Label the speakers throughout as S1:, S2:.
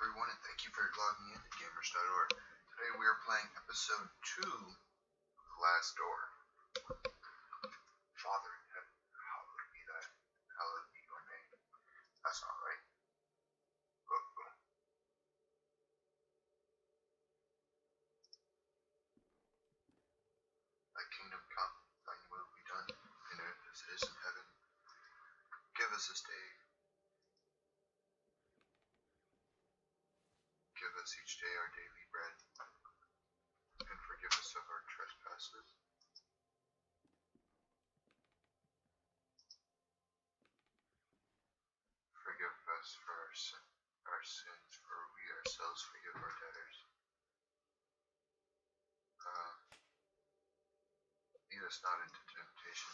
S1: everyone, and thank you for logging in to gamers.org. Today we are playing episode 2 of The Last Door. Father in heaven, hallowed be your name. That's not right. Thy kingdom come, thine will be done, in earth as it is in heaven. Give us this day. Give us each day our daily bread, and forgive us of our trespasses. Forgive us for our sins, for we ourselves forgive our debtors. Lead us not into temptation,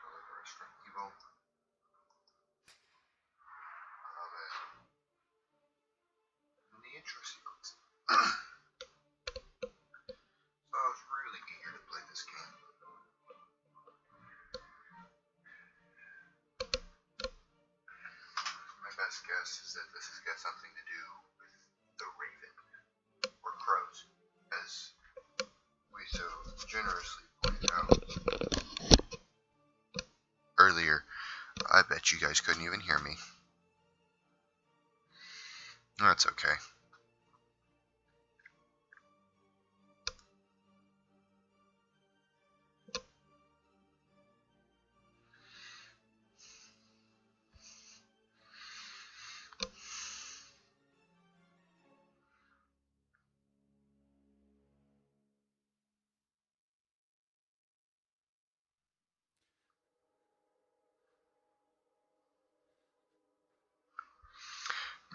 S1: deliver us from evil. Amen. And the intro sequence. So I was really eager to play this game. My best guess is that this has got something to do with the raven, or crows, as we so generously pointed out earlier. I bet you guys couldn't even hear me. That's okay.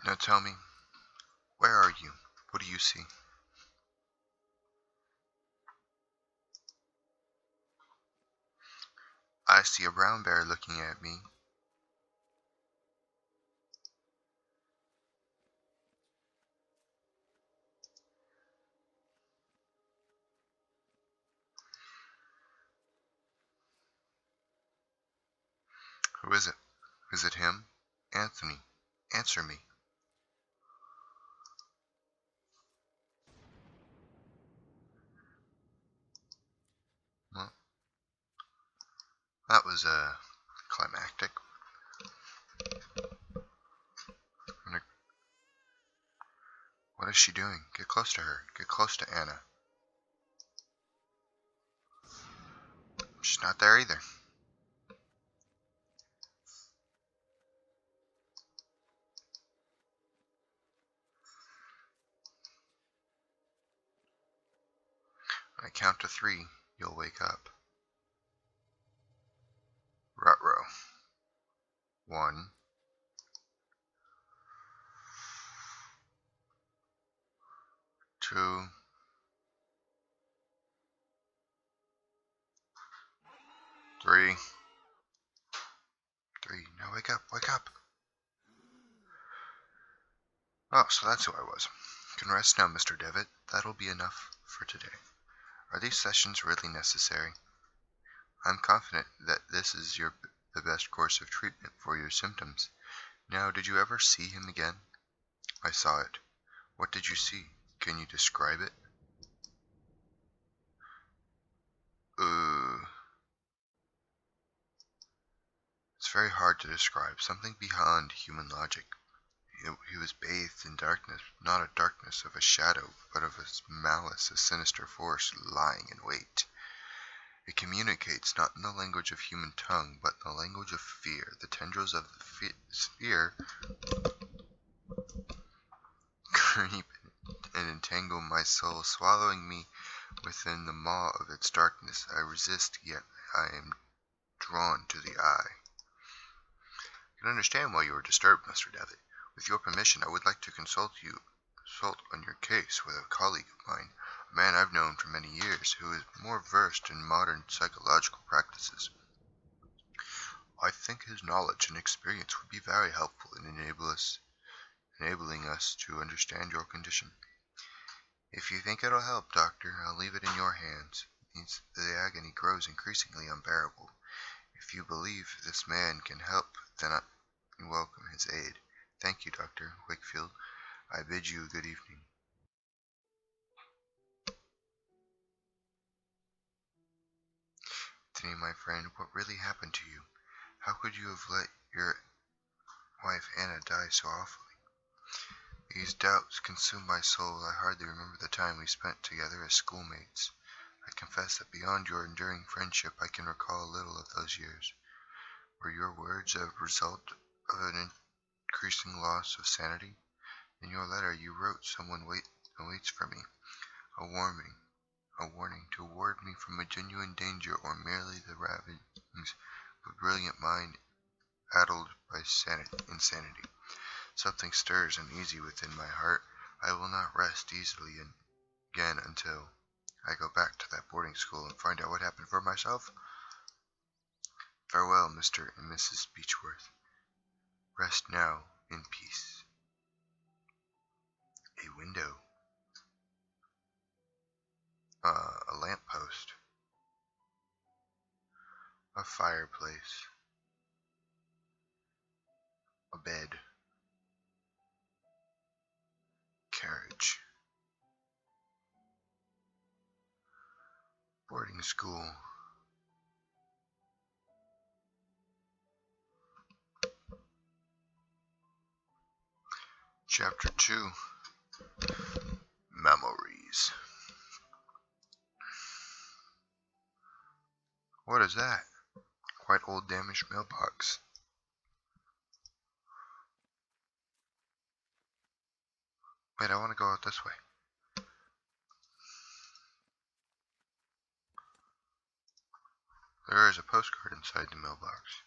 S1: Now tell me, where are you? What do you see? I see a brown bear looking at me. Who is it? Is it him? Anthony, answer me. Well, that was climactic. What is she doing? Get close to her. Get close to Anna. She's not there either. When I count to 3, you'll wake up. Ruh-roh. 1, 2, 3. 3. Now wake up. Wake up. Oh, so that's who I was. You can rest now, Mr. Devitt. That'll be enough for today. Are these sessions really necessary? I'm confident that this is the best course of treatment for your symptoms. Now, did you ever see him again? I saw it. What did you see? Can you describe it? It's very hard to describe. Something beyond human logic. He was bathed in darkness, not a darkness of a shadow, but of a malice, a sinister force lying in wait. It communicates not in the language of human tongue, but in the language of fear. The tendrils of the fear creep and entangle my soul, swallowing me within the maw of its darkness. I resist, yet I am drawn to the eye. I can understand why you are disturbed, Mr. Devitt. With your permission, I would like to consult on your case with a colleague of mine, a man I've known for many years, who is more versed in modern psychological practices. I think his knowledge and experience would be very helpful in enabling us to understand your condition. If you think it'll help, Doctor, I'll leave it in your hands. The agony grows increasingly unbearable. If you believe this man can help, then I welcome his aid. Thank you, Dr. Wakefield. I bid you a good evening. Anthony, my friend, what really happened to you? How could you have let your wife Anna die so awfully? These doubts consume my soul. I hardly remember the time we spent together as schoolmates. I confess that beyond your enduring friendship, I can recall little of those years. Were your words a result of an increasing loss of sanity? In your letter, you wrote someone waits for me, a warning to ward me from a genuine danger or merely the ravings of a brilliant mind addled by insanity. Something stirs uneasy within my heart. I will not rest easily again until I go back to that boarding school and find out what happened for myself. Farewell, Mr. and Mrs. Beechworth. Rest now in peace. A window. A lamppost. A fireplace. A bed. Carriage. Boarding school. Chapter 2. Memories. What is that? Quite old damaged mailbox. Wait, I want to go out this way. There is a postcard inside the mailbox.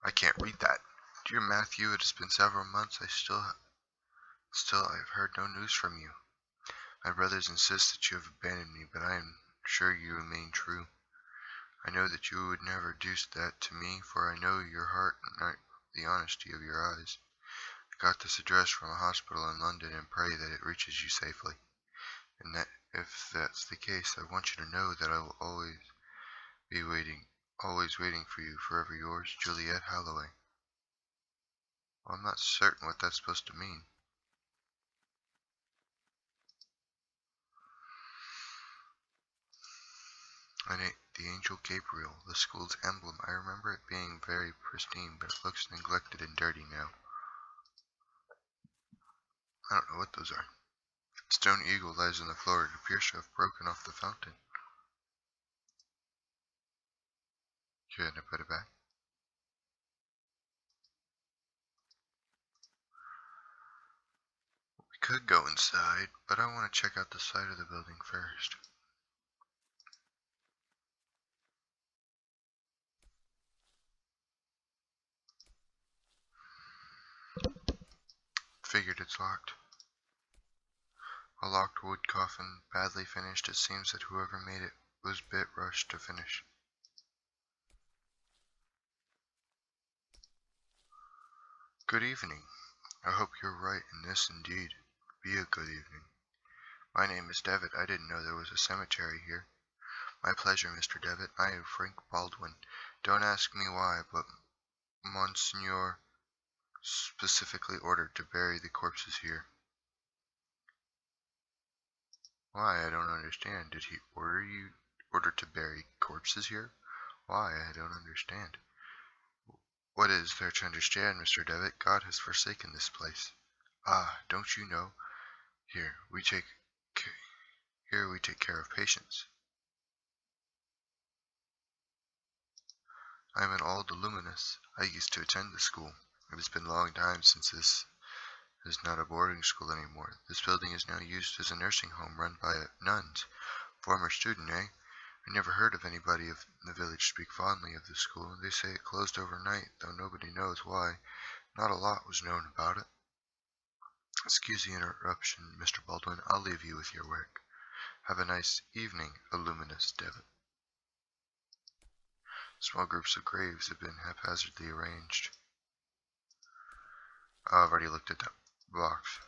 S1: I can't read that. Dear Matthew, it has been several months. Still I have heard no news from you. My brothers insist that you have abandoned me, but I am sure you remain true. I know that you would never do that to me, for I know your heart and the honesty of your eyes. I got this address from a hospital in London and pray that it reaches you safely. And that if that's the case, I want you to know that I will always waiting for you, forever yours, Juliet Holloway. Well, I'm not certain what that's supposed to mean. The angel Gabriel, the school's emblem. I remember it being very pristine, but it looks neglected and dirty now. I don't know what those are. Stone eagle lies on the floor. It appears to have broken off the fountain. Can I put it back? We could go inside, but I want to check out the side of the building first. Figured it's locked. A locked wood coffin, badly finished. It seems that whoever made it was a bit rushed to finish. Good evening. I hope you're right in this indeed. Be a good evening. My name is Devitt. I didn't know there was a cemetery here. My pleasure, Mr. Devitt. I am Frank Baldwin. Don't ask me why, but Monsignor specifically ordered to bury the corpses here. Why? I don't understand. Did he order to bury corpses here? Why? I don't understand. What is there to understand, Mr. Devitt? God has forsaken this place. Ah, don't you know? Here we take care of patients. I am an old alumnus. I used to attend the school. It has been a long time since this is not a boarding school anymore. This building is now used as a nursing home run by nuns. Former student, eh? I never heard of anybody in the village speak fondly of the school. They say it closed overnight, though nobody knows why. Not a lot was known about it. Excuse the interruption, Mr. Baldwin. I'll leave you with your work. Have a nice evening, Illuminous Devitt. Small groups of graves have been haphazardly arranged. I've already looked at that box.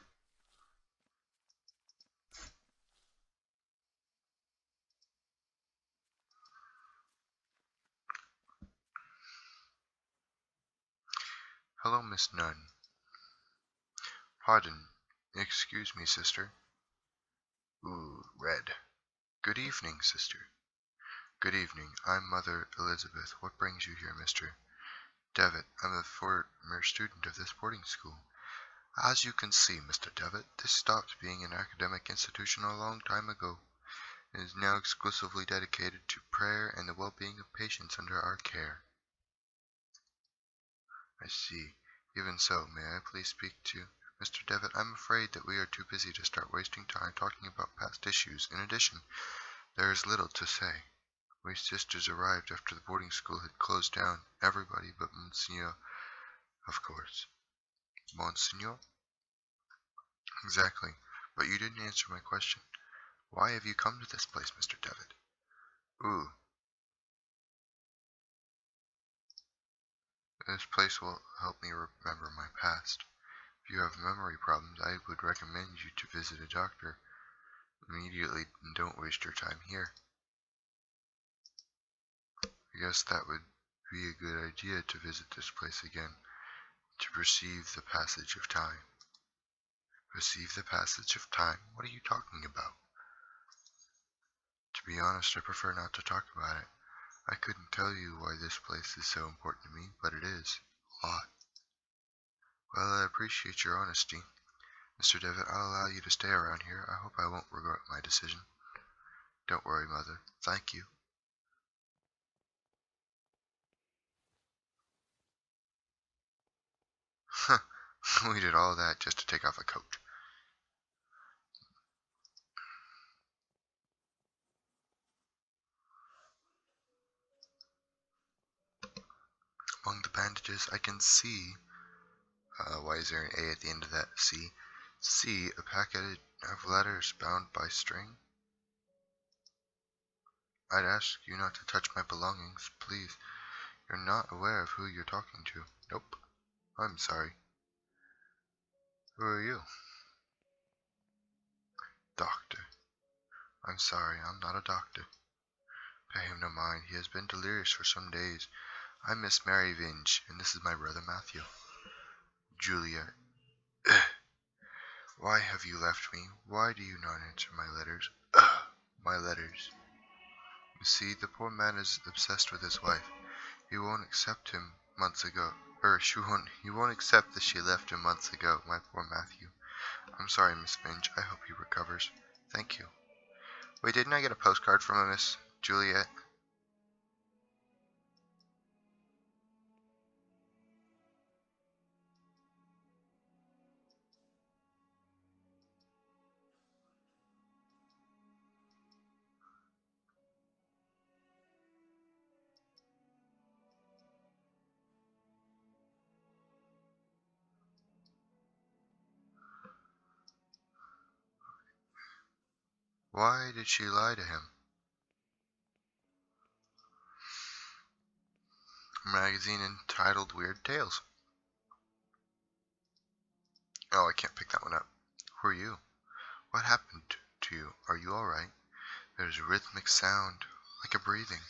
S1: Hello, Miss Nunn. Pardon. Excuse me, sister. Ooh, red. Good evening, sister. Good evening. I'm Mother Elizabeth. What brings you here, Mr. Devitt? I'm a former student of this boarding school. As you can see, Mr. Devitt, this stopped being an academic institution a long time ago. It is now exclusively dedicated to prayer and the well-being of patients under our care. I see. Even so, may I please speak to Mr. Devitt? I'm afraid that we are too busy to start wasting time talking about past issues. In addition, there is little to say. We sisters arrived after the boarding school had closed down. Everybody but Monsignor, of course. Monsignor? Exactly. But you didn't answer my question. Why have you come to this place, Mr. Devitt? Ooh. This place will help me remember my past. If you have memory problems, I would recommend you to visit a doctor immediately and don't waste your time here. I guess that would be a good idea to visit this place again, to perceive the passage of time. Perceive the passage of time? What are you talking about? To be honest, I prefer not to talk about it. I couldn't tell you why this place is so important to me, but it is. A lot. Well, I appreciate your honesty. Mr. Devitt, I'll allow you to stay around here. I hope I won't regret my decision. Don't worry, Mother. Thank you. Huh. We did all that just to take off a coat. Among the bandages, I can see... why is there an A at the end of that C? See a packet of letters bound by string. I'd ask you not to touch my belongings, please. You're not aware of who you're talking to. Nope. I'm sorry. Who are you? Doctor. I'm sorry, I'm not a doctor. Pay him no mind. He has been delirious for some days. I'm Miss Mary Vinge, and this is my brother Matthew. Juliet. Why have you left me? Why do you not answer my letters? My letters. You see, the poor man is obsessed with his wife. He won't accept him months ago. He won't accept that she left him months ago, my poor Matthew. I'm sorry, Miss Finch. I hope he recovers. Thank you. Wait, didn't I get a postcard from a Miss Juliet? Why did she lie to him? A magazine entitled Weird Tales. Oh, I can't pick that one up. Who are you? What happened to you? Are you alright? There's a rhythmic sound, like a breathing.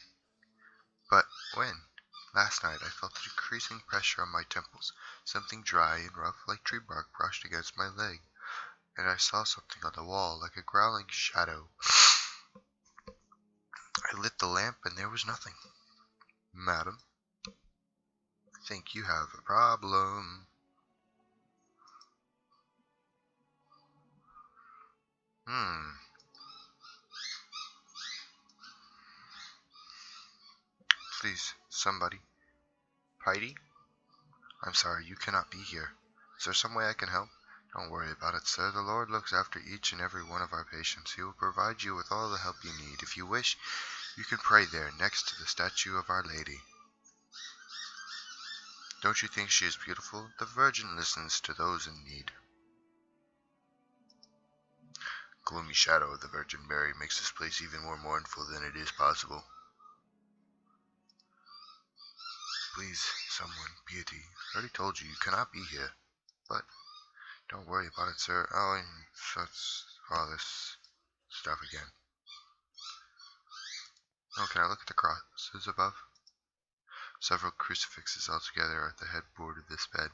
S1: But when? Last night I felt a decreasing pressure on my temples. Something dry and rough like tree bark brushed against my leg, and I saw something on the wall like a growling shadow. I lit the lamp and there was nothing. Madam, I think you have a problem. Please, somebody. Heidi? I'm sorry, you cannot be here. Is there some way I can help? Don't worry about it, sir. The Lord looks after each and every one of our patients. He will provide you with all the help you need. If you wish, you can pray there, next to the statue of Our Lady. Don't you think she is beautiful? The Virgin listens to those in need. Gloomy shadow of the Virgin Mary makes this place even more mournful than it is possible. Please, someone, piety. I already told you, you cannot be here. But don't worry about it, sir. Oh, and that's all this stuff again. Oh, can I look at the crosses above? Several crucifixes all together are at the headboard of this bed.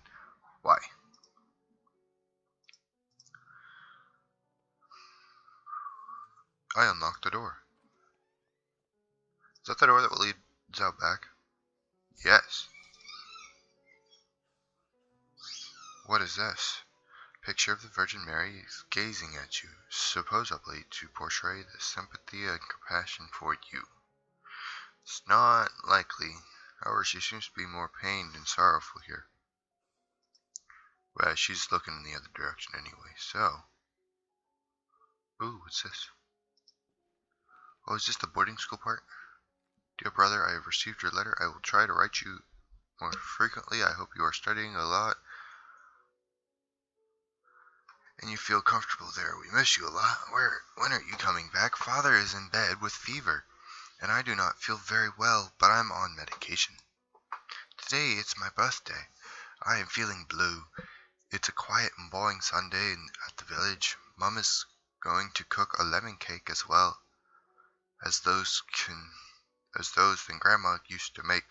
S1: the door. Is that the door that leads out back? Yes. What is this? Picture of the Virgin Mary gazing at you, supposedly to portray the sympathy and compassion for you. It's not likely. However, she seems to be more pained and sorrowful here. Well, she's looking in the other direction anyway, so... Ooh, what's this? Oh, is this the boarding school part? Dear brother, I have received your letter. I will try to write you more frequently. I hope you are studying a lot and you feel comfortable there. We miss you a lot. When are you coming back? Father is in bed with fever, and I do not feel very well, but I'm on medication. Today it's my birthday. I am feeling blue. It's a quiet and boring Sunday at the village. Mum is going to cook a lemon cake as well as those that Grandma used to make.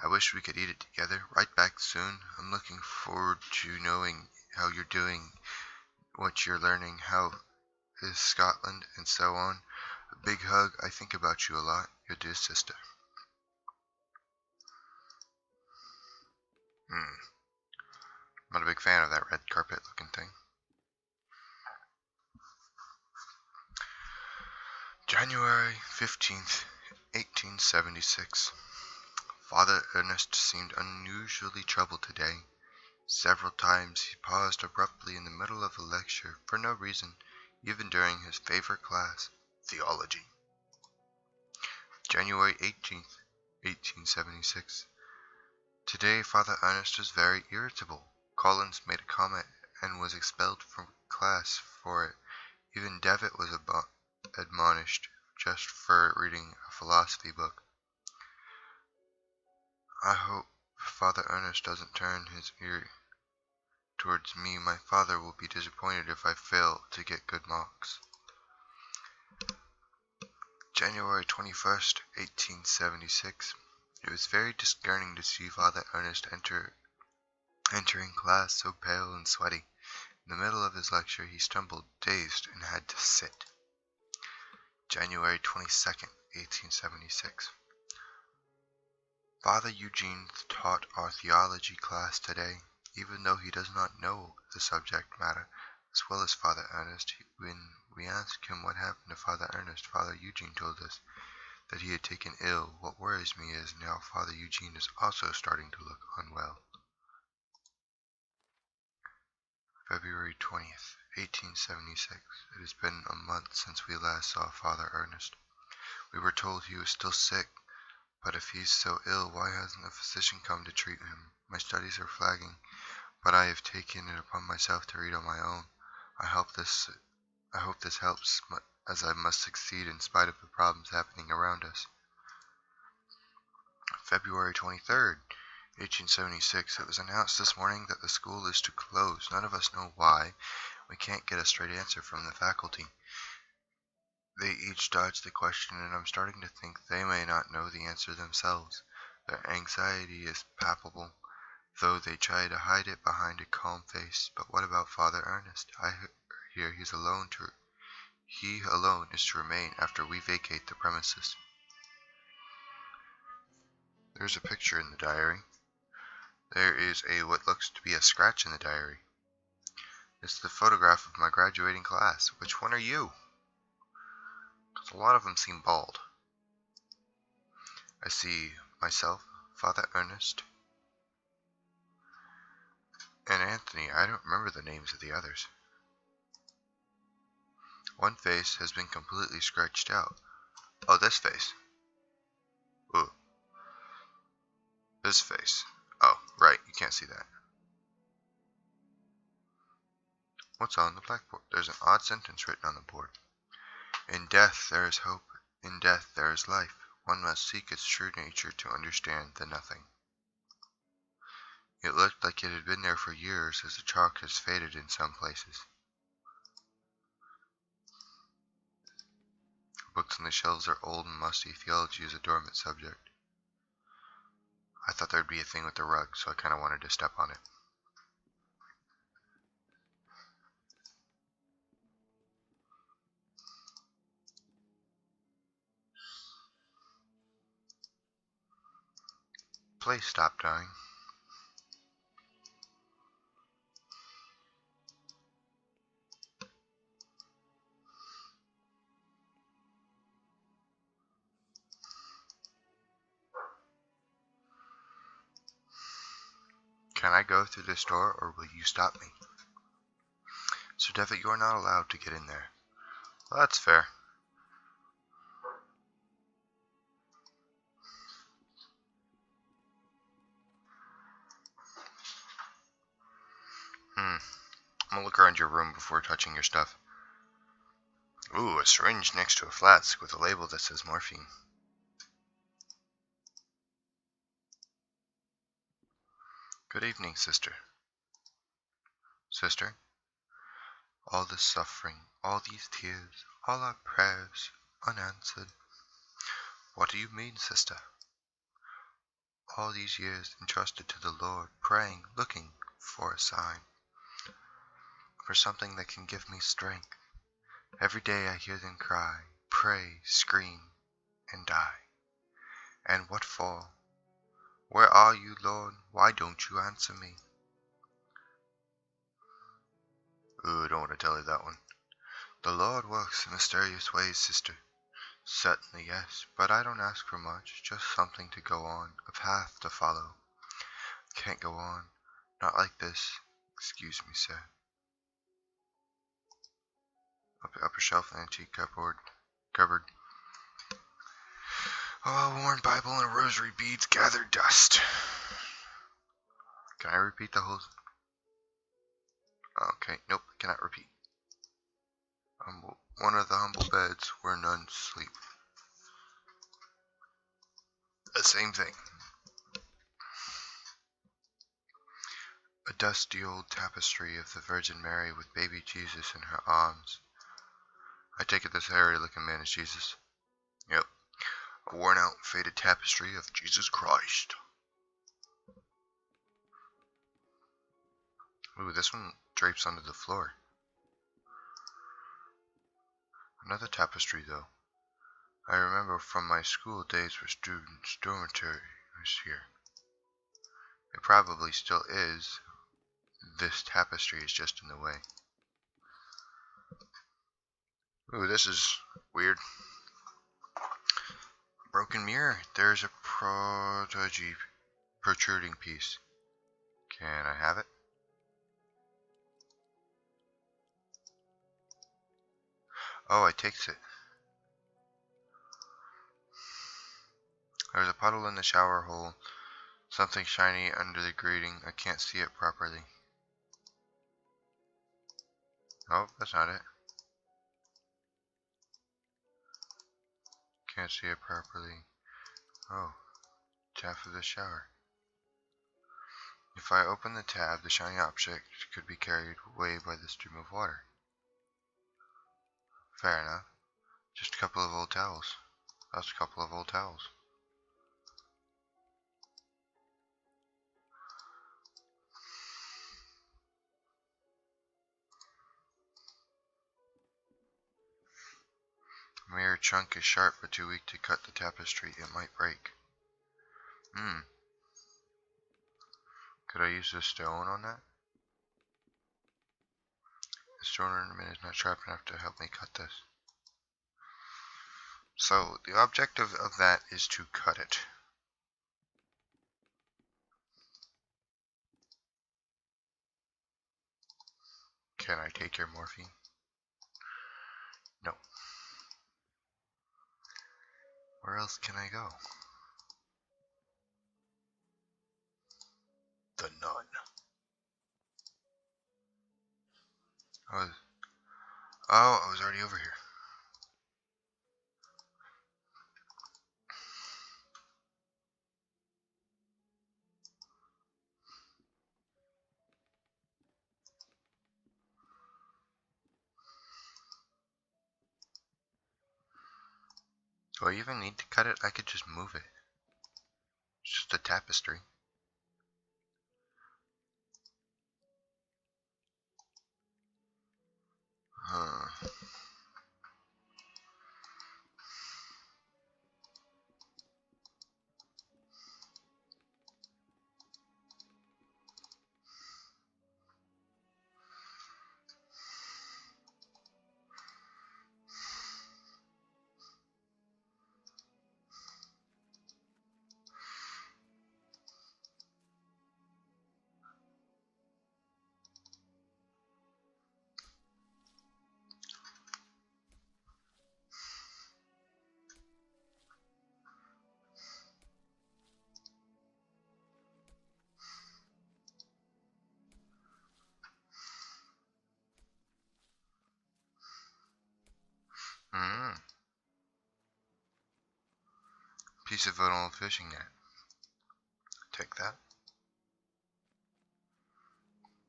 S1: I wish we could eat it together. Write back soon. I'm looking forward to knowing how you're doing, what you're learning, how is Scotland, and so on. A big hug. I think about you a lot. Your dear sister. I'm not a big fan of that red carpet looking thing. January 15th, 1876. Father Ernest seemed unusually troubled today. Several times he paused abruptly in the middle of a lecture for no reason, even during his favorite class, theology. January 18th, 1876. Today Father Ernest was very irritable. Collins made a comment and was expelled from class for it. Even Devitt was admonished just for reading a philosophy book. I hope Father Ernest doesn't turn his ear towards me. My father will be disappointed if I fail to get good marks. January 21st, 1876. It was very disconcerting to see Father Ernest entering class so pale and sweaty. In the middle of his lecture, he stumbled, dazed, and had to sit. January 22nd, 1876. Father Eugene taught our theology class today. Even though he does not know the subject matter as well as Father Ernest, when we asked him what happened to Father Ernest, Father Eugene told us that he had taken ill. What worries me is now Father Eugene is also starting to look unwell. February 20th, 1876. It has been a month since we last saw Father Ernest. We were told he was still sick, but if he's so ill, why hasn't a physician come to treat him? My studies are flagging, but I have taken it upon myself to read on my own. I hope this helps, as I must succeed in spite of the problems happening around us. February 23rd, 1876. It was announced this morning that the school is to close. None of us know why. We can't get a straight answer from the faculty. They each dodge the question, and I'm starting to think they may not know the answer themselves. Their anxiety is palpable, though they try to hide it behind a calm face. But what about Father Ernest? I hear he alone is to remain after we vacate the premises. There's a picture in the diary. There is what looks to be a scratch in the diary. It's the photograph of my graduating class. Which one are you? Because a lot of them seem bald. I see myself, Father Ernest, and Anthony. I don't remember the names of the others. One face has been completely scratched out. Oh, this face. Ooh. This face. Oh, right, you can't see that. What's on the blackboard? There's an odd sentence written on the board. In death there is hope. In death there is life. One must seek its true nature to understand the nothing. It looked like it had been there for years, as the chalk has faded in some places. Books on the shelves are old and musty. Theology is a dormant subject. I thought there'd be a thing with the rug, so I kind of wanted to step on it. place stop dying. Can I go through this door, or will you stop me? Sir Devitt, you are not allowed to get in there. Well, that's fair. I'm gonna look around your room before touching your stuff. Ooh, a syringe next to a flask with a label that says morphine. Good evening, sister. Sister, all this suffering, all these tears, all our prayers unanswered. What do you mean, sister? All these years entrusted to the Lord, praying, looking for a sign, for something that can give me strength. Every day I hear them cry, pray, scream, and die. And what for? Where are you, Lord? Why don't you answer me? Ooh, I don't want to tell you that one. The Lord works in mysterious ways, sister. Certainly, yes, but I don't ask for much, just something to go on, a path to follow. Can't go on, not like this. Excuse me, sir. Upper shelf, antique cupboard. Oh, a worn Bible and a rosary beads gathered dust. Can I repeat the whole... Okay, nope, cannot repeat. One of the humble beds where nuns sleep. The same thing. A dusty old tapestry of the Virgin Mary with baby Jesus in her arms. I take it this hairy-looking man is Jesus. Yep. A worn-out, faded tapestry of Jesus Christ. Ooh, this one drapes onto the floor. Another tapestry, though. I remember from my school days where students' dormitory was here. It probably still is. This tapestry is just in the way. Ooh, this is weird. Broken mirror. There's a protruding piece. Can I have it? Oh, I takes it. There's a puddle in the shower hole. Something shiny under the grating. I can't see it properly. Oh, that's not it. Can't see it properly. Oh, tap of the shower. If I open the tab, the shiny object could be carried away by the stream of water. Fair enough. Just a couple of old towels. That's a couple of old towels. The mirror chunk is sharp but too weak to cut the tapestry. It might break. Could I use a stone on that? The stone ornament is not sharp enough to help me cut this. So, the objective of that is to cut it. Can I take your morphine? No. Where else can I go? The nun. I was already over here. Do I even need to cut it? I could just move it. It's just a tapestry. Huh. piece of an old fishing net. Take that.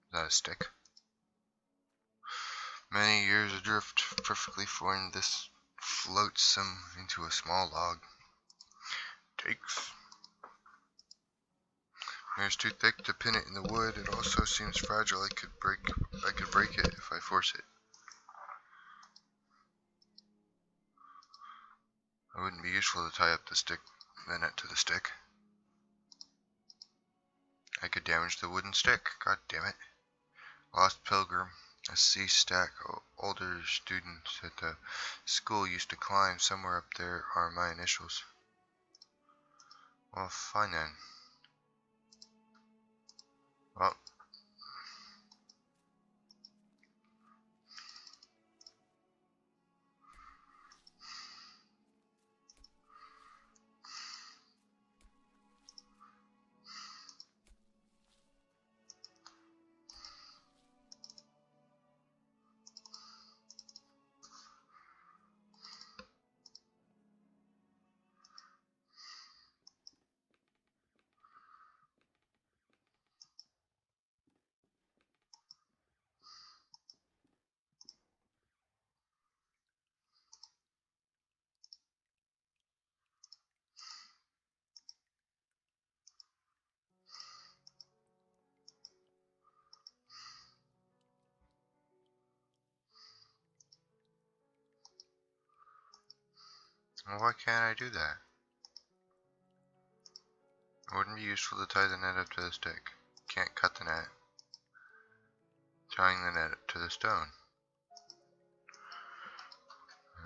S1: Is that a stick? Many years adrift, perfectly formed, this floats him into a small log. Takes. It's too thick to pin it in the wood. It also seems fragile. I could break it if I force it. It wouldn't be useful to tie up the net to the stick. I could damage the wooden stick. God damn it. Lost Pilgrim. A sea stack. Older students at the school used to climb. Somewhere up there are my initials. Well, fine then. Well, why can't I do that? It wouldn't be useful to tie the net up to the stick. Can't cut the net. Tying the net to the stone.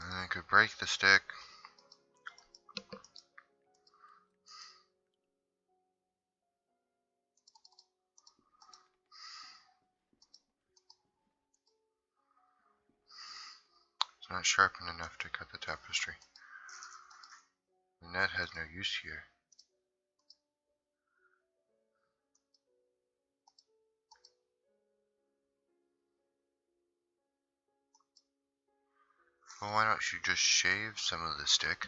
S1: I could break the stick. It's not sharpened enough to cut the tapestry. The net has no use here. Well, why don't you just shave some of the stick?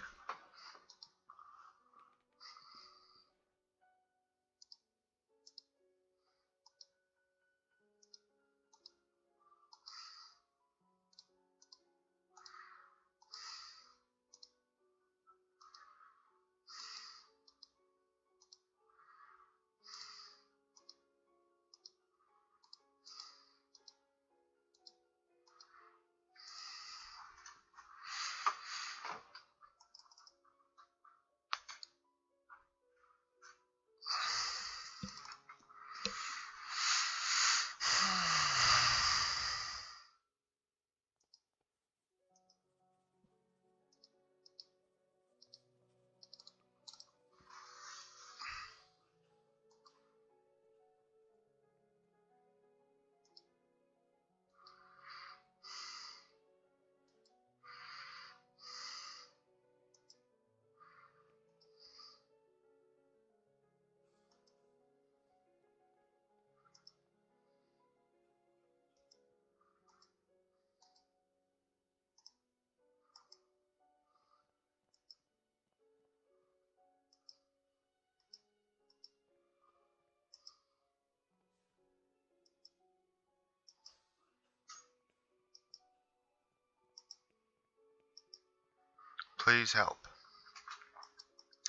S1: Please help.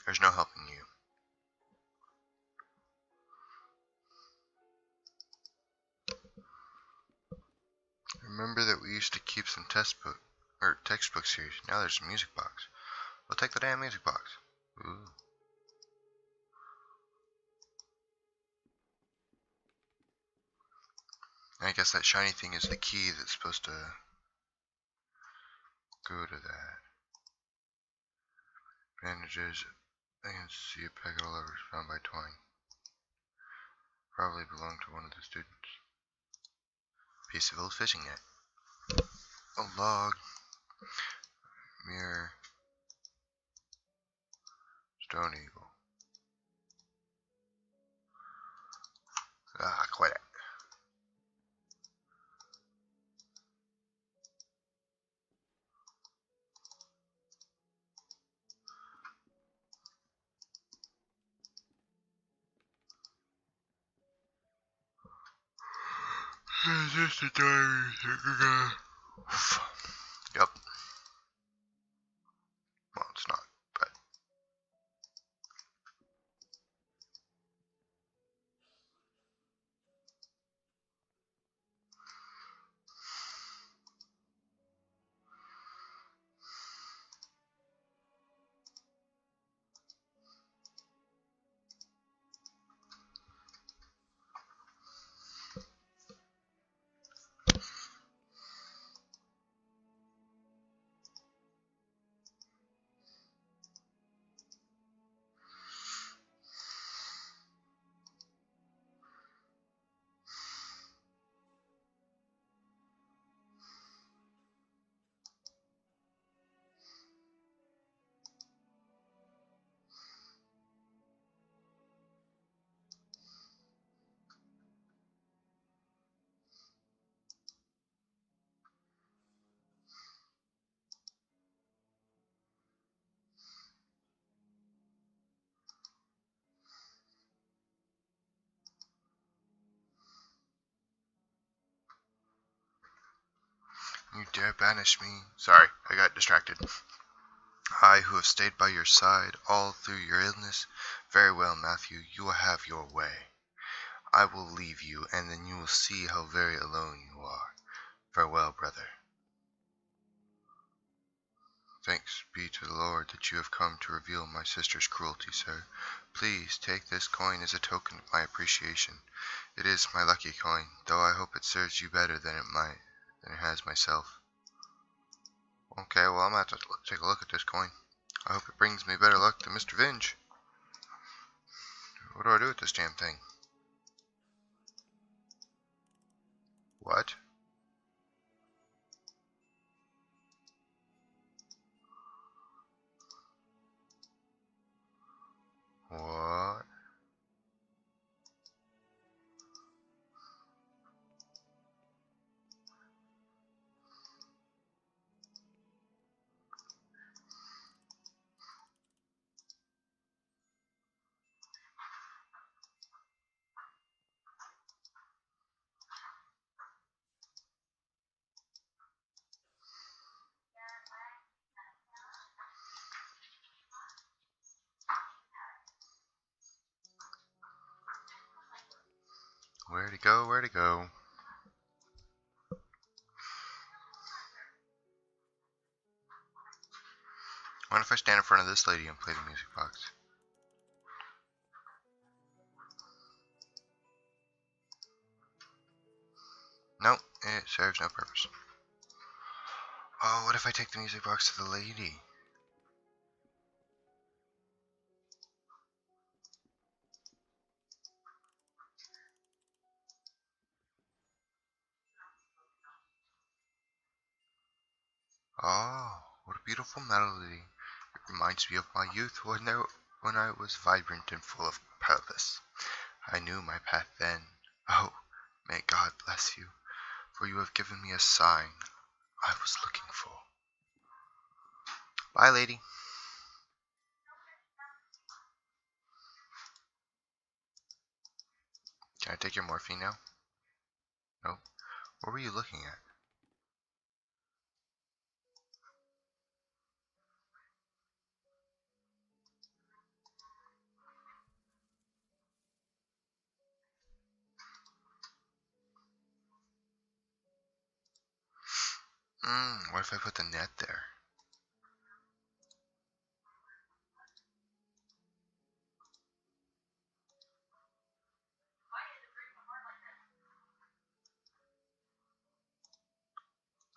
S1: There's no helping you. Remember that we used to keep some textbooks here. Now there's a music box. We'll take the damn music box. Ooh. I guess that shiny thing is the key that's supposed to go to that. Bandages. I can see a packet of levers found by Twine. Probably belonged to one of the students. Piece of old fishing net. A log. Mirror. Stone eagle. Ah, quite it. Is this the time Yep. Well, it's not, but you dare banish me. Sorry, I got distracted. I who have stayed by your side all through your illness. Very well, Matthew, you will have your way. I will leave you, and then you will see how very alone you are. Farewell, brother. Thanks be to the Lord that you have come to reveal my sister's cruelty, sir. Please take this coin as a token of my appreciation. It is my lucky coin, though I hope it serves you better than it has myself. Okay, well, I'm going to have to take a look at this coin. I hope it brings me better luck than Mr. Vinge. What do I do with this damn thing? What? What? Where to go? Where to go? What if I stand in front of this lady and play the music box? Nope, it serves no purpose. Oh, what if I take the music box to the lady? Oh, what a beautiful melody. It reminds me of my youth when I was vibrant and full of purpose. I knew my path then. Oh, may God bless you, for you have given me a sign I was looking for. Bye, lady. Can I take your morphine now? No. What were you looking at? What if I put the net there?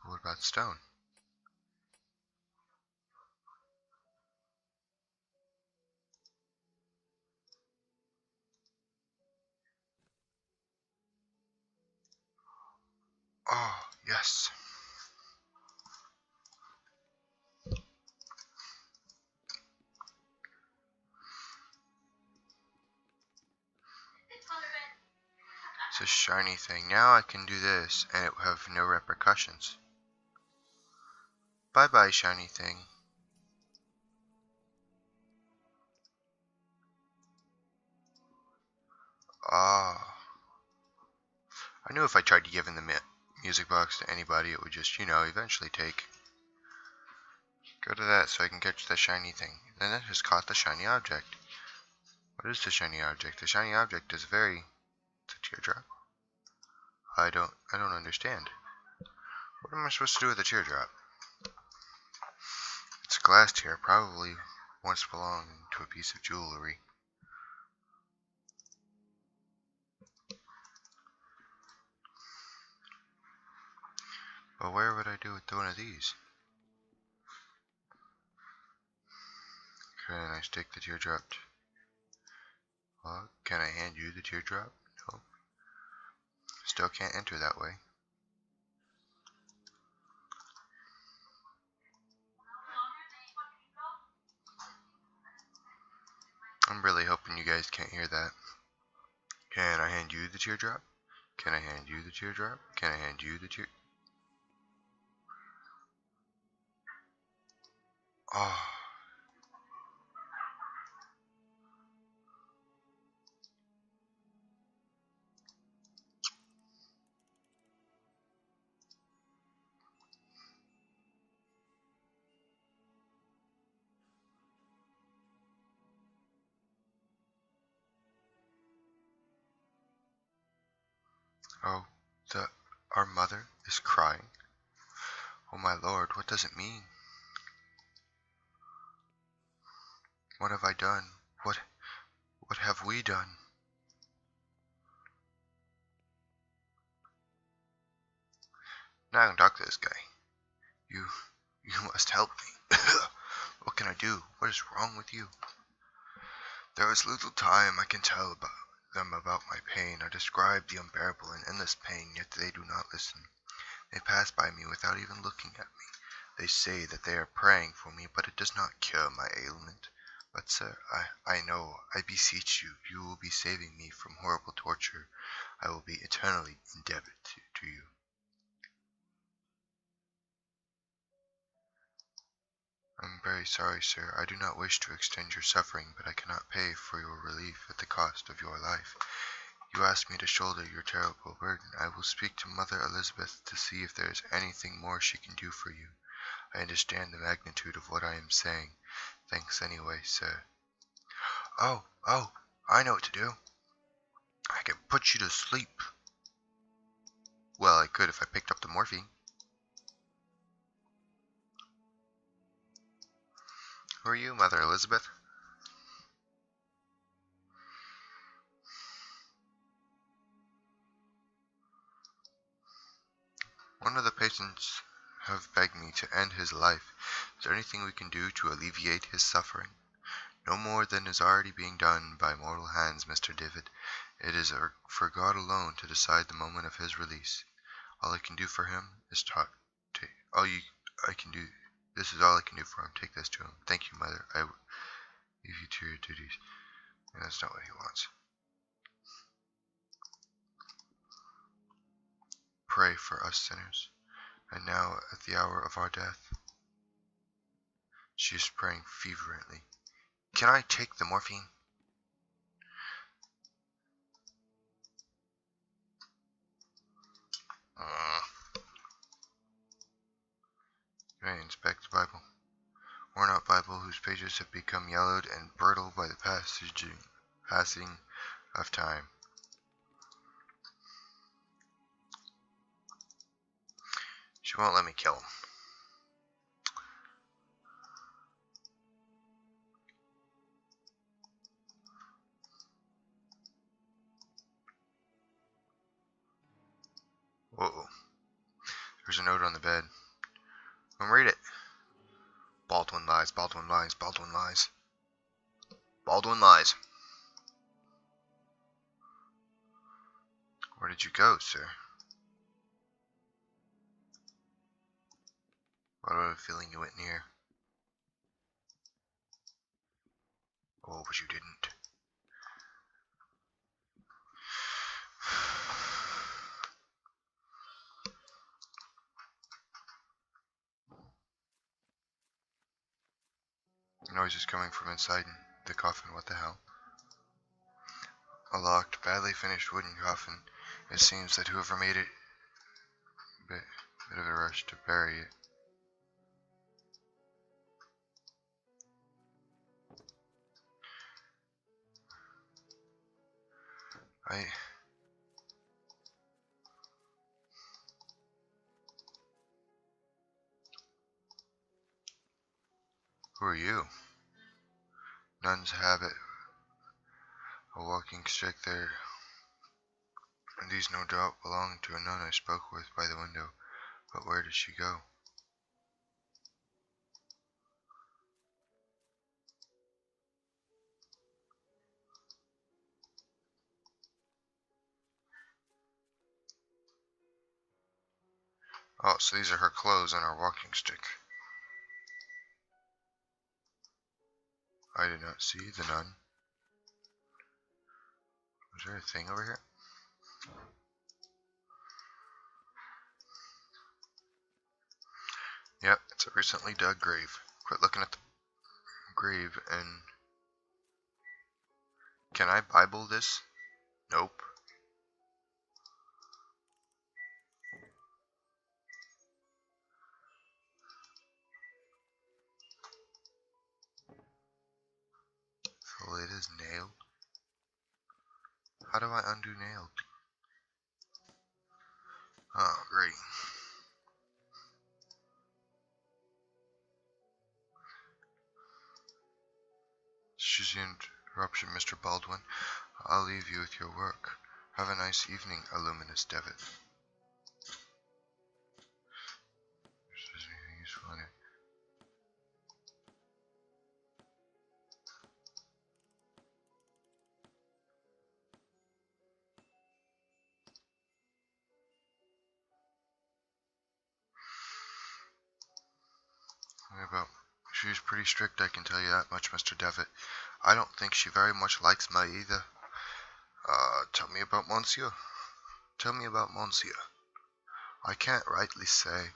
S1: What about stone? Oh, yes. It's a shiny thing. Now I can do this, and it will have no repercussions. Bye-bye, shiny thing. Ah. I knew if I tried to give in the music box to anybody, it would just, eventually take. Go to that so I can catch the shiny thing. Then it has caught the shiny object. What is the shiny object? The shiny object is very... It's a teardrop? I don't understand. What am I supposed to do with a teardrop? It's a glass tear, probably once belonged to a piece of jewelry. But where would I do with one of these? Can I stick the teardrop? Can I hand you the teardrop? No. Still can't enter that way. I'm really hoping you guys can't hear that. Can I hand you the teardrop? Can I hand you the teardrop? Can I hand you the tear... Oh. Oh, our mother is crying. Oh my lord, what does it mean? What have I done? What have we done? Now I can talk to this guy. You must help me. What can I do? What is wrong with you? There is little time I can tell them about my pain. I describe the unbearable and endless pain, yet they do not listen. They pass by me without even looking at me. They say that they are praying for me, but it does not cure my ailment. But, sir, I know, I beseech you, you will be saving me from horrible torture. I will be eternally indebted to you. I'm very sorry, sir. I do not wish to extend your suffering, but I cannot pay for your relief at the cost of your life. You asked me to shoulder your terrible burden. I will speak to Mother Elizabeth to see if there is anything more she can do for you. I understand the magnitude of what I am saying. Thanks anyway, sir. Oh, I know what to do. I can put you to sleep. Well, I could if I picked up the morphine. Who are you, Mother Elizabeth? One of the patients have begged me to end his life. Is there anything we can do to alleviate his suffering? No more than is already being done by mortal hands, Mr. Devitt. It is for God alone to decide the moment of his release. All I can do for him is talk. This is all I can do for him. Take this to him. Thank you, Mother. I leave you to your duties. And that's not what he wants. Pray for us sinners. And now, at the hour of our death, she is praying fervently. Can I take the morphine? Can I inspect the Bible? Worn out Bible whose pages have become yellowed and brittle by the passing of time. She won't let me kill him. Whoa. There's a note on the bed. Read it. Baldwin lies, Baldwin lies, Baldwin lies. Baldwin lies. Where did you go, sir? What about a feeling you went near? Oh, but you didn't. The noise is coming from inside the coffin. What the hell? A locked, badly finished wooden coffin. It seems that whoever made it, bit of a rush to bury it. Who are you? Nuns have it, a walking stick there, and these no doubt belonged to a nun I spoke with by the window. But where did she go? Oh, so these are her clothes and her walking stick. I did not see the nun. Is there a thing over here? Yep, it's a recently dug grave. Quit looking at the grave and... Can I Bible this? Nope. The lid is nailed. How do I undo nailed? Oh, great. Excuse the interruption, Mr. Baldwin. I'll leave you with your work. Have a nice evening, Illuminous Devitt. She's pretty strict, I can tell you that much, Mr. Devitt. I don't think she very much likes me either. Tell me about Monsieur. Tell me about Monsieur. I can't rightly say.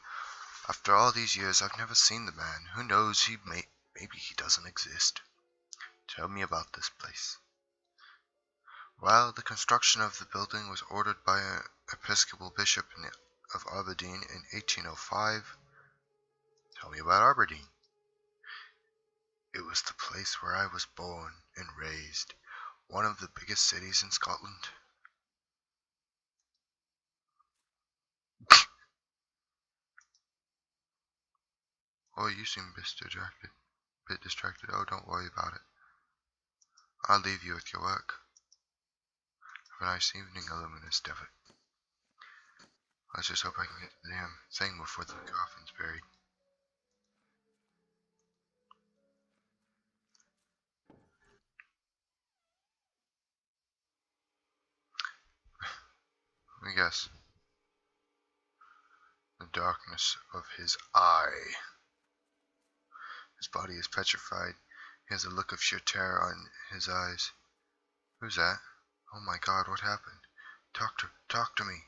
S1: After all these years, I've never seen the man. Who knows, maybe he doesn't exist. Tell me about this place. Well, the construction of the building was ordered by an Episcopal bishop of Aberdeen in 1805. Tell me about Aberdeen. It was the place where I was born and raised, one of the biggest cities in Scotland. Oh, you seem a bit distracted. Oh, don't worry about it. I'll leave you with your work. Have a nice evening, Illuminous Devitt. Let's just hope I can get the damn thing before the coffin's buried. Let me guess. The darkness of his eye. His body is petrified. He has a look of sheer terror on his eyes. Who's that? Oh my God, what happened? Talk to me.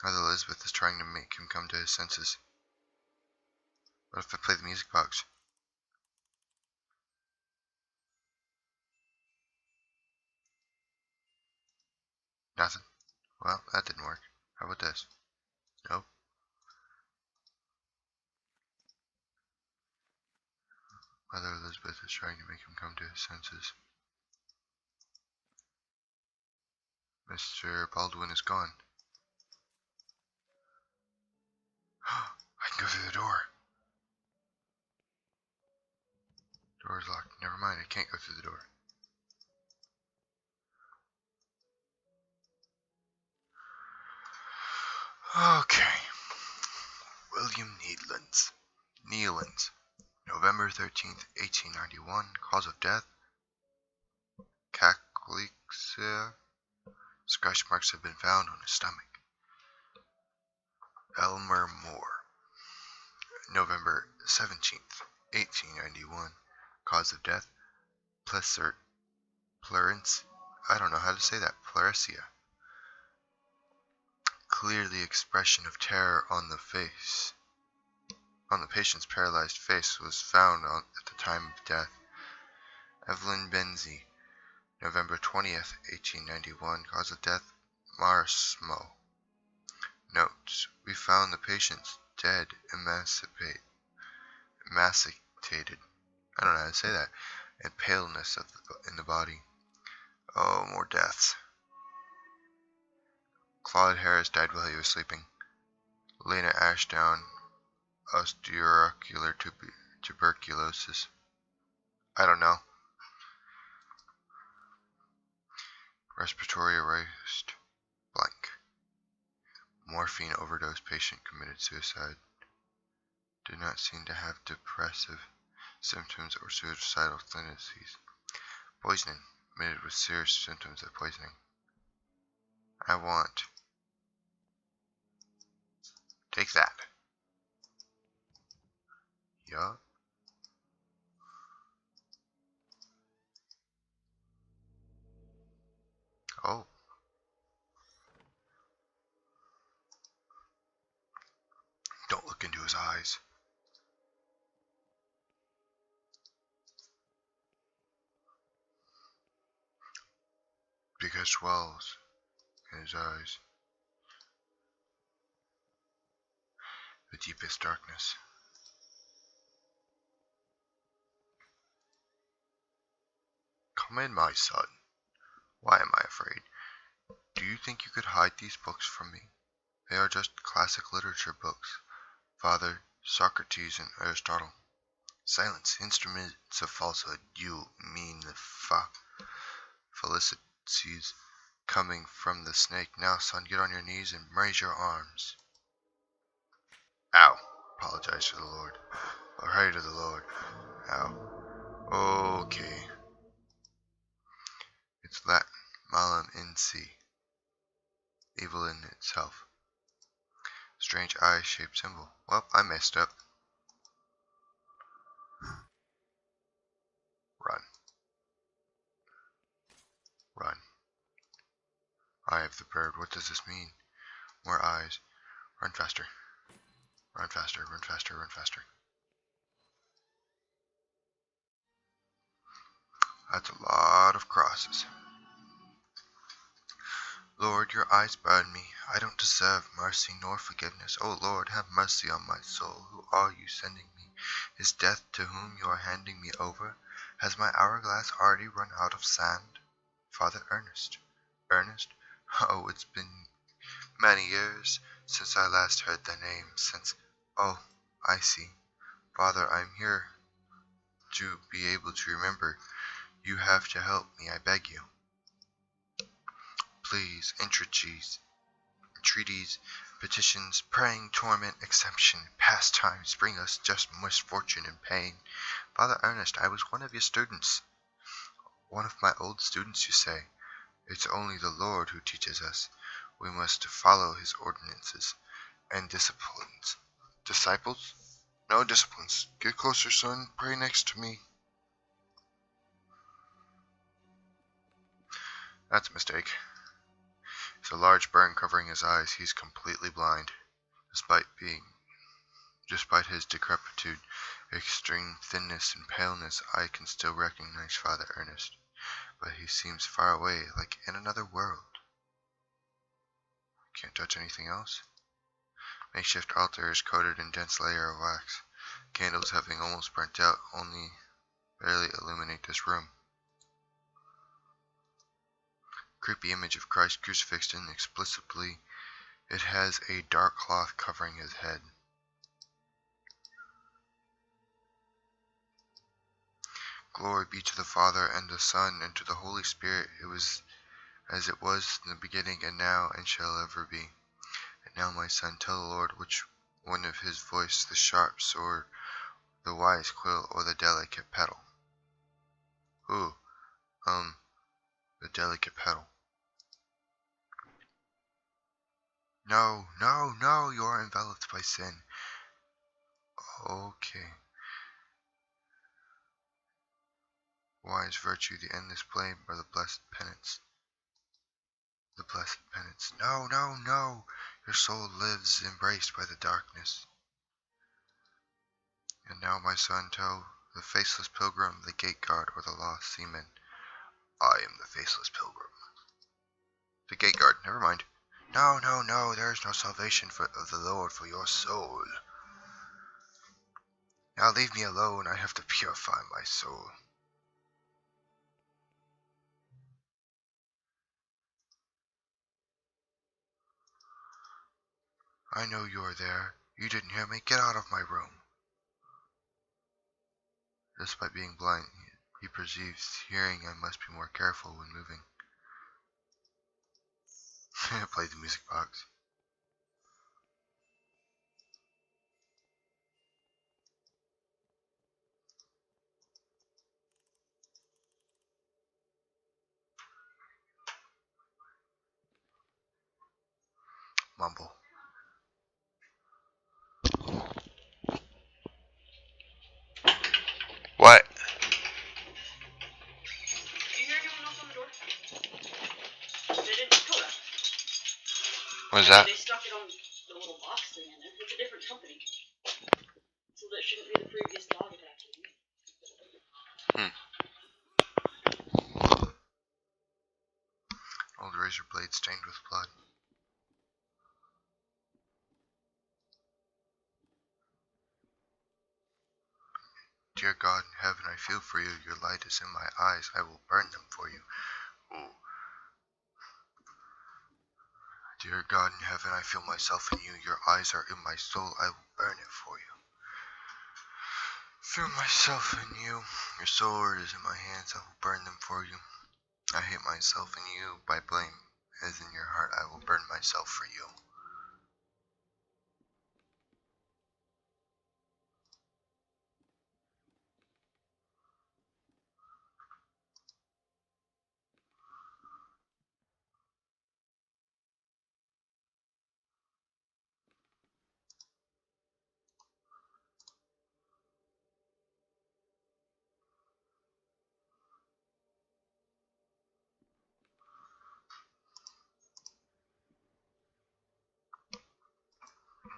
S1: Mother Elizabeth is trying to make him come to his senses. What if I play the music box? Nothing. Well, that didn't work. How about this? Nope. Mother Elizabeth is trying to make him come to his senses. Mr. Baldwin is gone. I can go through the door. Door is locked. Never mind, I can't go through the door. Okay. William Nealons. November 13th, 1891. Cause of death. Cachexia. Scratch marks have been found on his stomach. Elmer Moore. November 17th, 1891. Cause of death. Pleuris. I don't know how to say that. Pleuresia. Clear the expression of terror on the face. On the patient's paralyzed face was found at the time of death. Evelyn Benzie. November 20th, 1891. Cause of death, marasmo. Notes: we found the patients dead, emaciated. I don't know how to say that. And paleness in the body. Oh, more deaths. Claude Harris died while he was sleeping. Lena Ashdown, osteoarticular tuberculosis. I don't know. Respiratory arrest. Blank. Morphine overdose patient committed suicide. Did not seem to have depressive symptoms or suicidal tendencies. Poisoning. Admitted with serious symptoms of poisoning. I want. Take that. Yup. Oh. Don't look into his eyes. Because swells in his eyes. The deepest darkness. Come in, my son. Why am I afraid? Do you think you could hide these books from me? They are just classic literature books. Father, Socrates and Aristotle. Silence, instruments of falsehood. You mean the felicities coming from the snake. Now, son, get on your knees and raise your arms. Ow. Apologize to the Lord. Or pray to the Lord. Ow. Okay. It's Latin. Malum in si. Evil in itself. Strange eye-shaped symbol. Well, I messed up. Run. Run. Eye of the bird. What does this mean? More eyes. Run faster. Run faster, run faster, run faster. That's a lot of crosses. Lord, your eyes burn me. I don't deserve mercy nor forgiveness. O Lord, have mercy on my soul. Who are you sending me? Is death to whom you are handing me over? Has my hourglass already run out of sand? Father Ernest. Ernest? Oh, it's been many years since I last heard the name. Oh, I see. Father, I'm here to be able to remember. You have to help me, I beg you. Please, entreaties, petitions, praying, torment, exception, pastimes bring us just misfortune and pain. Father Ernest, I was one of your students. One of my old students, you say. It's only the Lord who teaches us. We must follow his ordinances and disciplines. Disciples? No disciplines. Get closer, son. Pray next to me. That's a mistake. It's a large burn covering his eyes. He's completely blind. Despite his decrepitude, extreme thinness and paleness, I can still recognize Father Ernest. But he seems far away, like in another world. Can't touch anything else. Makeshift altar is coated in dense layer of wax. Candles, having almost burnt out, only barely illuminate this room. Creepy image of Christ crucifixed inexplicably. It has a dark cloth covering his head. Glory be to the Father, and the Son, and to the Holy Spirit. It was as it was in the beginning, and now, and shall ever be. And now, my son, tell the Lord which one of his voice, the sharp sword, the wise quill, or the delicate petal. Ooh, the delicate petal. No, no, no, you are enveloped by sin. Okay. Wise virtue, the endless blame, or the blessed penance? The blessed penance. No, no, no! Your soul lives embraced by the darkness. And now, my son, tell the faceless pilgrim, the gate guard, or the lost seaman. I am the faceless pilgrim. The gate guard, never mind. No, no, no, there is no salvation of the Lord for your soul. Now leave me alone, I have to purify my soul. I know you are there. You didn't hear me. Get out of my room. Despite being blind, he perceives hearing and must be more careful when moving. Play the music box. Mumble. What?
S2: Did you hear anyone knock on the door? They didn't tell us.
S1: What is that?
S2: They stuck it on the little box thing in there. It's a different company. So that shouldn't be the previous dog attack.
S1: Old razor blade stained with blood. Dear God in heaven, I feel for you. Your light is in my eyes. I will burn them for you. Ooh. Dear God in heaven, I feel myself in you. Your eyes are in my soul. I will burn it for you. Feel myself in you. Your sword is in my hands. I will burn them for you. I hate myself in you. By blame is in your heart. I will burn myself for you.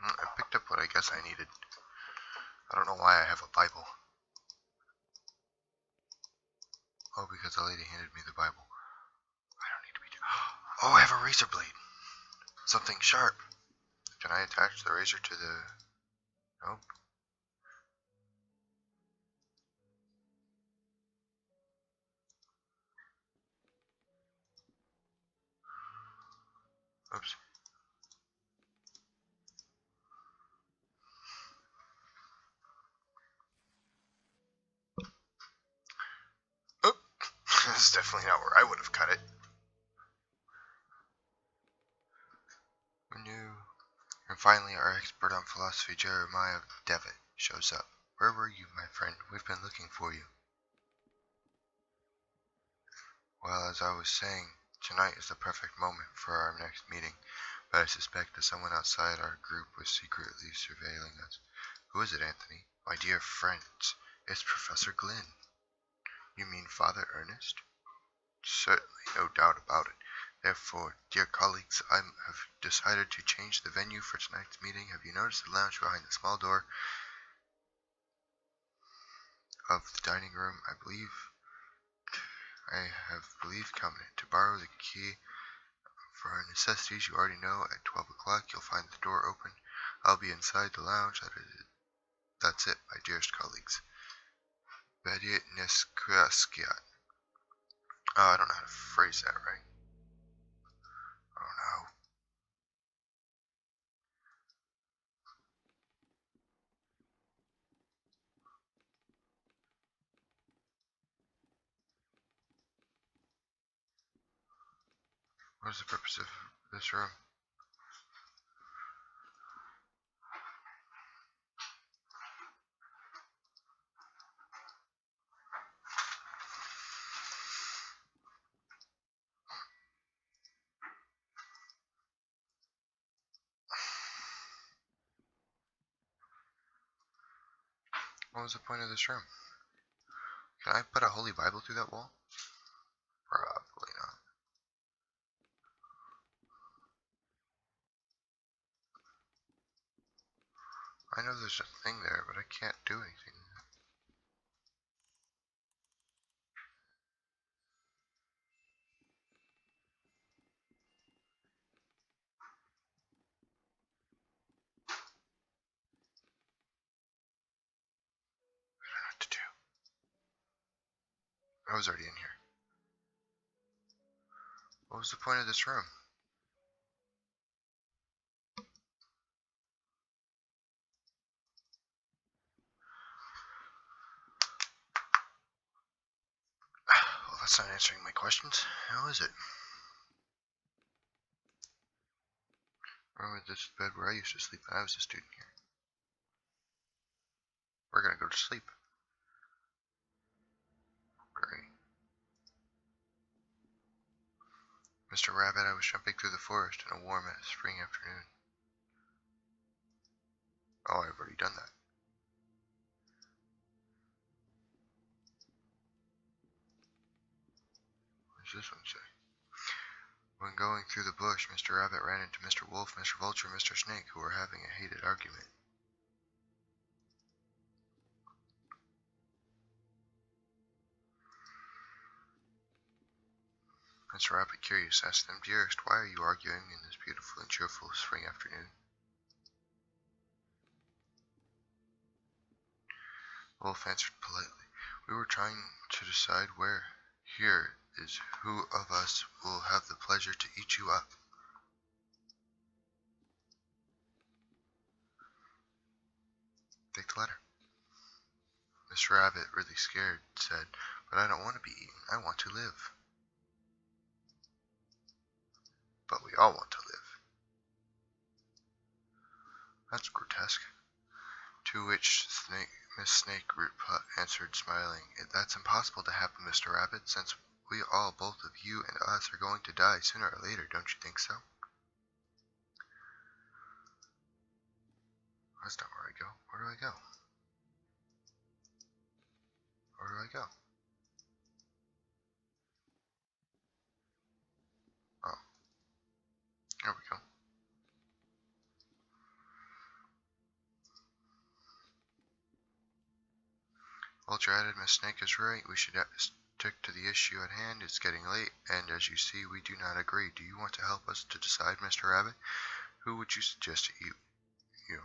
S1: I picked up what I guess I needed. I don't know why I have a Bible. Oh, because the lady handed me the Bible. I don't need to be... Oh, I have a razor blade. Something sharp. Can I attach the razor to the... Nope. Oops. Oh! This is definitely not where I would have cut it. Who knew? And finally, our expert on philosophy, Jeremiah Devitt, shows up. Where were you, my friend? We've been looking for you. Well, as I was saying, tonight is the perfect moment for our next meeting, but I suspect that someone outside our group was secretly surveilling us. Who is it, Anthony? My dear friends, it's Professor Glynn. You mean Father Ernest? Certainly, no doubt about it. Therefore, dear colleagues, I have decided to change the venue for tonight's meeting. Have you noticed the lounge behind the small door of the dining room? I believe come to borrow the key for our necessities. You already know at 12 o'clock you'll find the door open. I'll be inside the lounge. That's it, my dearest colleagues. Devitt Nesquaskiat. Oh, I don't know how to phrase that right. Oh no. What is the purpose of this room? What was the point of this room? Can I put a holy Bible through that wall? Probably not. I know there's a thing there, but I can't do anything. I was already in here. What was the point of this room? Well, that's not answering my questions. How is it? Remember this bed where I used to sleep when I was a student here. We're gonna go to sleep. Great. Mr. Rabbit, I was jumping through the forest in a warm spring afternoon. Oh, I've already done that. What does this one say? When going through the bush, Mr. Rabbit ran into Mr. Wolf, Mr. Vulture, and Mr. Snake, who were having a heated argument. Mr. Rabbit, curious, asked them, Dearest, why are you arguing in this beautiful and cheerful spring afternoon? Wolf answered politely, We were trying to decide where here is who of us will have the pleasure to eat you up. Take the letter. Mr. Rabbit, really scared, said, But I don't want to be eaten. I want to live. But we all want to live. That's grotesque. To which Miss Snake answered, smiling, That's impossible to happen, Mr. Rabbit, since we all, both of you and us, are going to die sooner or later. Don't you think so? That's not where I go. Where do I go? Where do I go? Oh, there we go. Vulture added, Miss Snake is right. We should stick to the issue at hand. It's getting late, and as you see, we do not agree. Do you want to help us to decide, Mr. Rabbit? Who would you suggest to eat you?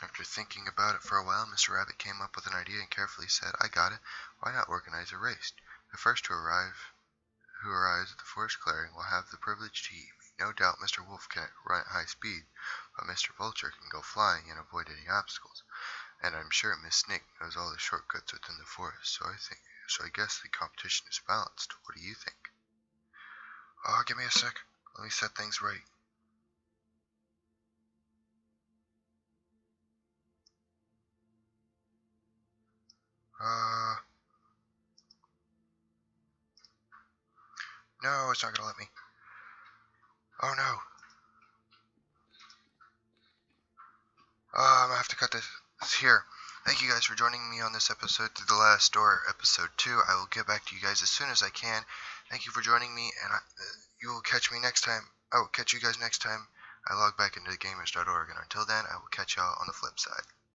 S1: After thinking about it for a while, Mr. Rabbit came up with an idea and carefully said, I got it. Why not organize a race? The first who arrives at the forest clearing will have the privilege to eat me. No doubt Mr. Wolf can run at high speed, but Mr. Vulture can go flying and avoid any obstacles. And I'm sure Miss Snake knows all the shortcuts within the forest, so I guess the competition is balanced. What do you think? Oh, give me a sec. Let me set things right. No, it's not gonna let me. Oh no. I'm gonna have to cut this here. Thank you guys for joining me on this episode to the last door, episode 2. I will get back to you guys as soon as I can. Thank you for joining me, and you will catch me next time. I will catch you guys next time I log back into gamers.org, and until then, I will catch y'all on the flip side.